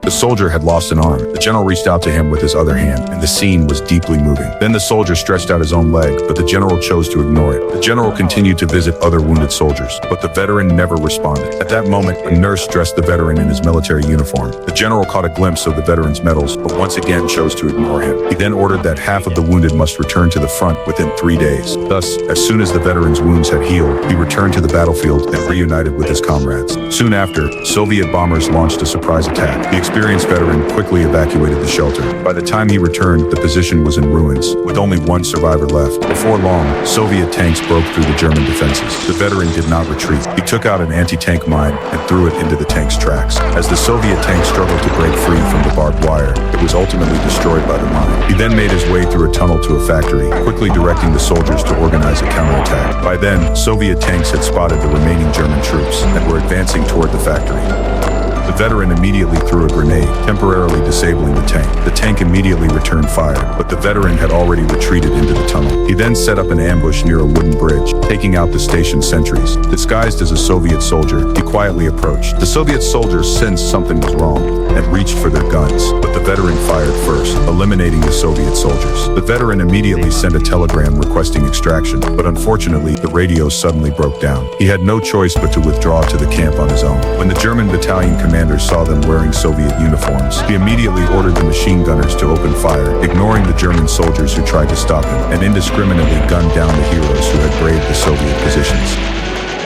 The soldier had lost an arm. The general reached out to him with his other hand, and the scene was deeply moving. Then the soldier stretched out his own leg, but the general chose to ignore it. The general continued to visit other wounded soldiers, but the veteran never responded. At that moment, a nurse dressed the veteran in his military uniform. The general caught a glimpse of the veteran's medals, but once again chose to ignore him. He then ordered that half of the wounded must return to the front within 3 days. Thus, as soon as the veteran's wounds had healed, he returned to the battlefield and reunited with his comrades. Soon after, Soviet bombers launched a surprise attack. The experienced veteran quickly evacuated the shelter. By the time he returned, the position was in ruins, with only one survivor left. Before long, Soviet tanks broke through the German defenses. The veteran did not retreat. He took out an anti-tank mine and threw it into the tank's tracks. As the Soviet tank struggled to break free from the barbed wire, it was ultimately destroyed by the mine. He then made his way through a tunnel to a factory, quickly directing the soldiers to organize a counterattack. By then, Soviet tanks had spotted the remaining German troops and were advancing toward the factory. The veteran immediately threw a grenade, temporarily disabling the tank. The tank immediately returned fire, but the veteran had already retreated into the tunnel. He then set up an ambush near a wooden bridge, taking out the station sentries. Disguised as a Soviet soldier, he quietly approached. The Soviet soldiers sensed something was wrong and reached for their guns, but the veteran fired first, eliminating the Soviet soldiers. The veteran immediately sent a telegram requesting extraction, but unfortunately, the radio suddenly broke down. He had no choice but to withdraw to the camp on his own. When the German battalion commander saw them wearing Soviet uniforms, he immediately ordered the machine gunners to open fire, ignoring the German soldiers who tried to stop him, and indiscriminately gunned down the heroes who had braved the Soviet positions.